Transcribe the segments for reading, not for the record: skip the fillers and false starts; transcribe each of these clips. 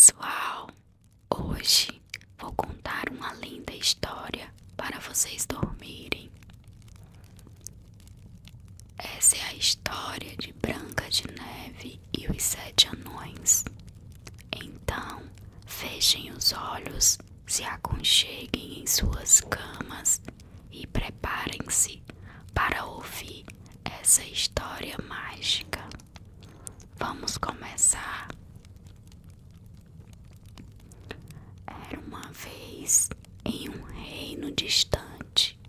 pessoal, hoje vou contar uma linda história para vocês dormirem. Essa é a história de Branca de Neve e os 7 anões. Então, fechem os olhos, se aconcheguem em suas camas e preparem-se para ouvir essa história mágica. Vamos começar. Era uma vez, em um reino distante,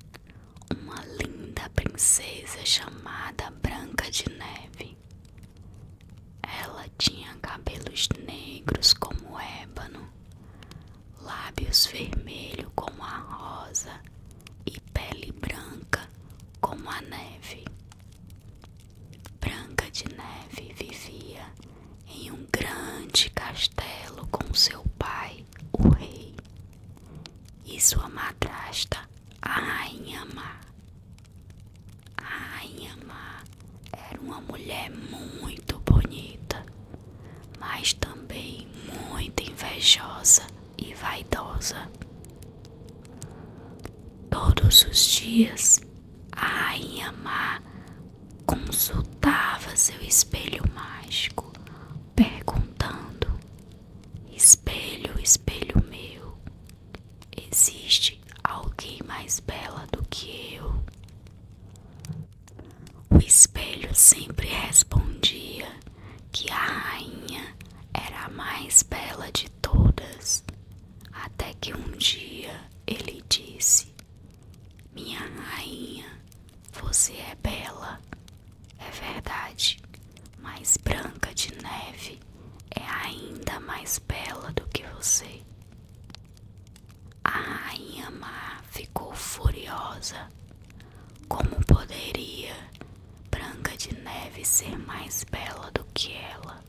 uma linda princesa chamada Branca de Neve. Ela tinha cabelos negros como ébano, lábios vermelhos como a rosa e pele branca como a neve. Branca de Neve vivia em um grande castelo com seu pai, o rei, e sua madrasta, a Rainha Má. A Rainha Má era uma mulher muito bonita, mas também muito invejosa e vaidosa. Todos os dias, a Rainha Má consultava seu espelho mágico, perguntando: espelho, espelho meu, existe alguém mais bela do que eu? O espelho sempre respondia que a rainha era a mais bela de todas, até que um dia ele disse: minha rainha, você é bela, é verdade, mas Branca de Neve é ainda mais bela do que você. A Rainha Má ficou furiosa. Como poderia Branca de Neve ser mais bela do que ela?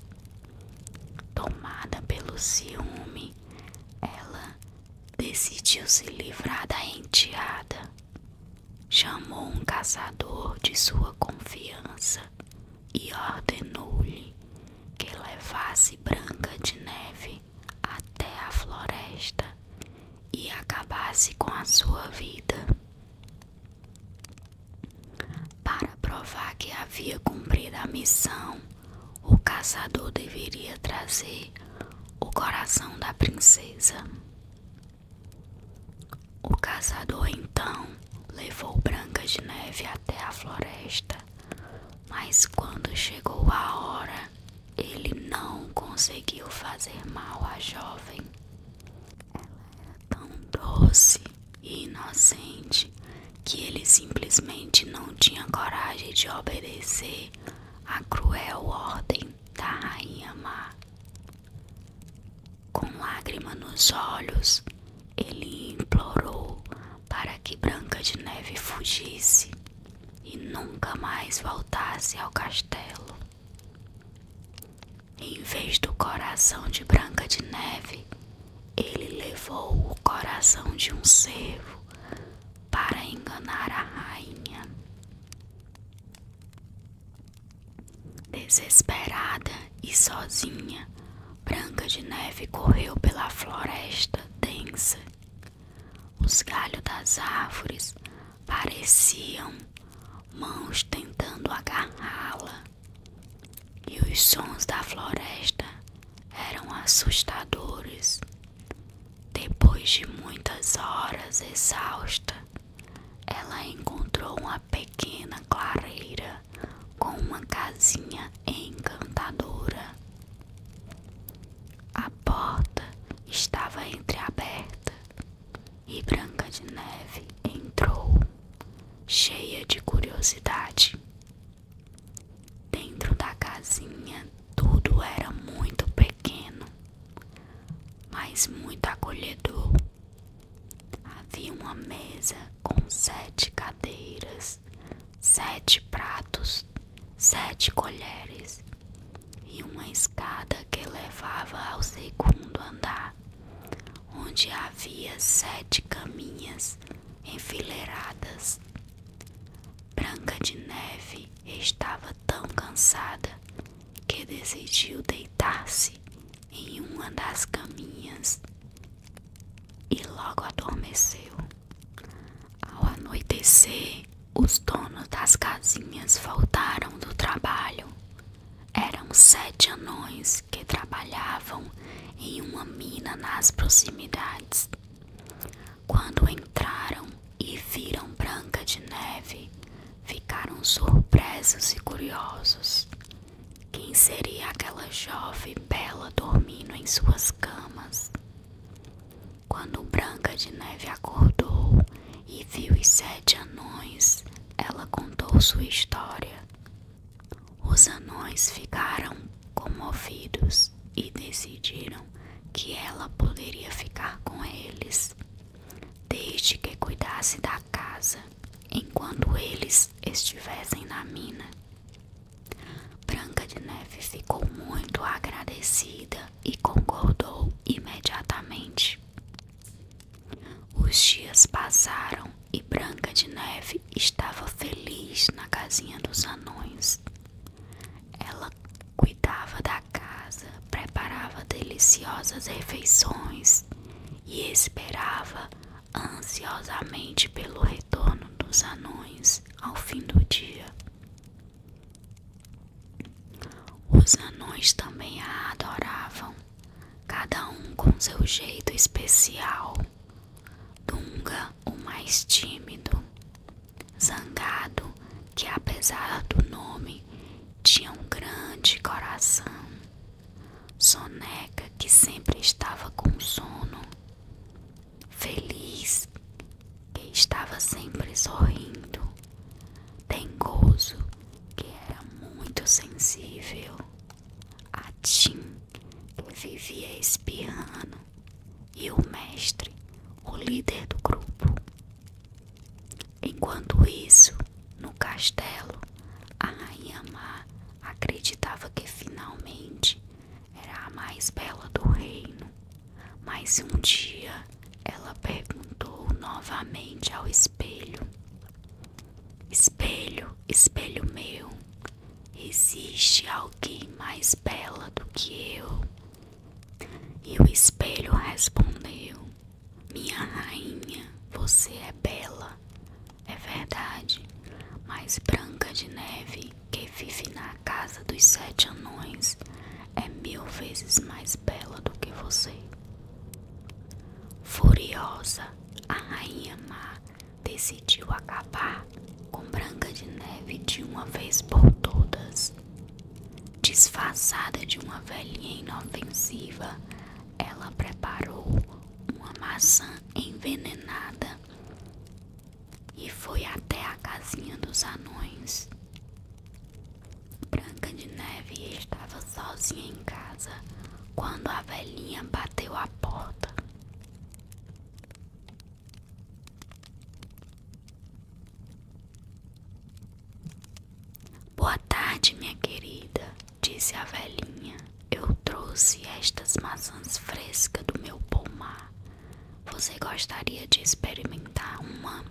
Tomada pelo ciúme, ela decidiu se livrar da enteada. Chamou um caçador de sua confiança e ordenou-lhe que levasse Branca de Neve até a floresta e acabasse com a sua vida. Para provar que havia cumprido a missão, o caçador deveria trazer o coração da princesa. O caçador então levou Branca de Neve até a floresta, mas quando chegou a hora, ele não conseguiu fazer mal à jovem. Ela era tão doce e inocente que ele simplesmente não tinha coragem de obedecer à cruel ordem da Rainha Má. Com lágrima nos olhos, ele implorou para que Branca de Neve fugisse e nunca mais voltasse ao castelo. Em vez do coração de Branca de Neve, ele levou o coração de um cervo para enganar a rainha. Desesperada e sozinha, Branca de Neve correu pela floresta densa. Os galhos das árvores pareciam mãos tentando agarrá-la, e os sons da floresta eram assustadores. Depois de muitas horas exausta, ela encontrou uma pequena clareira com uma casinha encantadora. A porta estava entreaberta e Branca de Neve entrou, cheia de curiosidade. Dentro da casinha tudo era muito pequeno, mas muito acolhedor. Havia uma mesa com 7 cadeiras, 7 pratos, 7 colheres e uma escada que levava ao segundo andar, onde havia 7 caminhas enfileiradas. Branca de Neve estava tão cansada que decidiu deitar-se em uma das camas 7 anões que trabalhavam em uma mina nas proximidades. Quando entraram e viram Branca de Neve, ficaram surpresos e curiosos. Quem seria aquela jovem bela dormindo em suas camas? Quando Branca de Neve acordou e viu os 7 anões, ela contou sua história. Os anões ficaram comovidos e decidiram que ela poderia ficar com eles, desde que cuidasse da casa enquanto eles estivessem na mina. Branca de Neve ficou muito agradecida e concordou imediatamente. Os dias passaram e Branca de Neve estava feliz na casinha dos anões. Ela cuidava da casa, preparava deliciosas refeições e esperava ansiosamente pelo retorno dos anões ao fim do dia. Os anões também a adoravam, cada um com seu jeito especial. Dunga, o mais tímido, zangado, que apesar do nome tinha um grande coração. Soneca, que sempre estava com sono. Feliz, que estava sempre sorrindo. Dengoso, que era muito sensível. Atim, que vivia espirrando. E o mestre, o líder do grupo. Enquanto isso, no castelo, a Rainha Má acreditava que finalmente era a mais bela do reino. Mas um dia ela perguntou novamente ao espelho: Espelho, espelho meu, existe alguém mais bela do que eu? E o espelho respondeu: Minha rainha, você é bela, é verdade, mas Branca de Neve, que vive na casa dos 7 anões, é 1000 vezes mais bela do que você. Furiosa, a Rainha Má decidiu acabar com Branca de Neve de uma vez por todas. Disfarçada de uma velhinha inofensiva, ela preparou uma maçã envenenada e foi até a casinha dos anões. Branca de Neve estava sozinha em casa quando a velhinha bateu a porta. Boa tarde, minha querida, disse a velhinha. Eu trouxe estas maçãs frescas do meu pomar. Você gostaria de experimentar uma?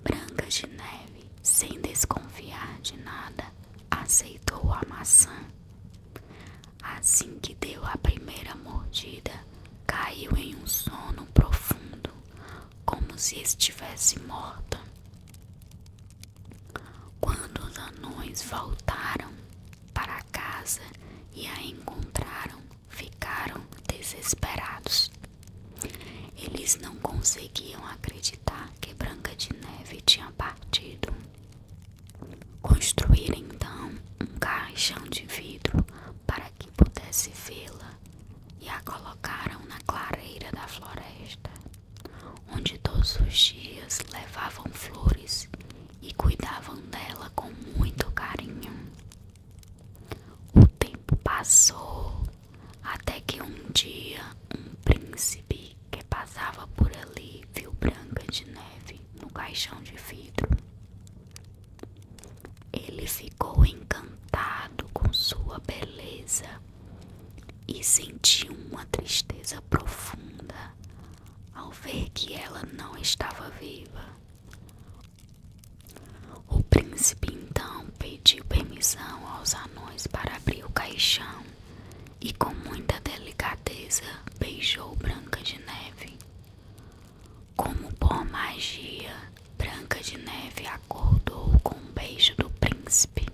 Branca de Neve, sem desconfiar de nada, aceitou a maçã. Assim que deu a primeira mordida, caiu em um sono profundo, como se estivesse morta. Quando os anões voltaram para casa e a encontraram, ficaram desesperados. Eles não conseguiam acreditar que Branca de Neve tinha partido. Construíram então um caixão de vidro para que pudesse vê-la e a colocaram na clareira da floresta, onde todos os dias levavam flores e cuidavam dela com muito carinho. O tempo passou até que um dia um príncipe que passava por ali viu Branca de Neve no caixão de vidro. Ele ficou encantado com sua beleza e sentiu uma tristeza profunda ao ver que ela não estava viva. O príncipe então pediu permissão aos anões para abrir o caixão e com muita delicadeza beijou Branca de Neve. Como por magia, Branca de Neve acordou com um beijo do príncipe.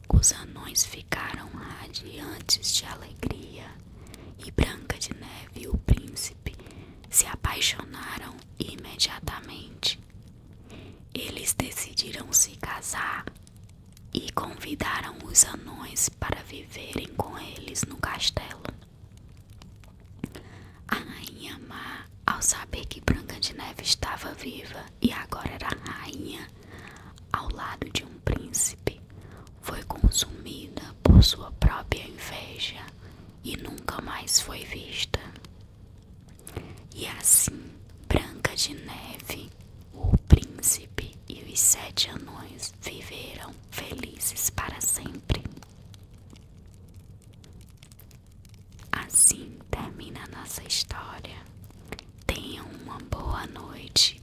O Os anões ficaram radiantes de alegria e Branca de Neve e o príncipe se apaixonaram imediatamente. Eles decidiram se casar e convidaram os anões para viverem com eles no castelo. A Rainha Má, ao saber que Branca de Neve estava viva e agora era rainha ao lado de um príncipe, foi consumida por sua própria inveja e nunca mais foi vista. E assim, Branca de Neve, o príncipe e os 7 anões viveram felizes para sempre. Assim termina a nossa história. Tenham uma boa noite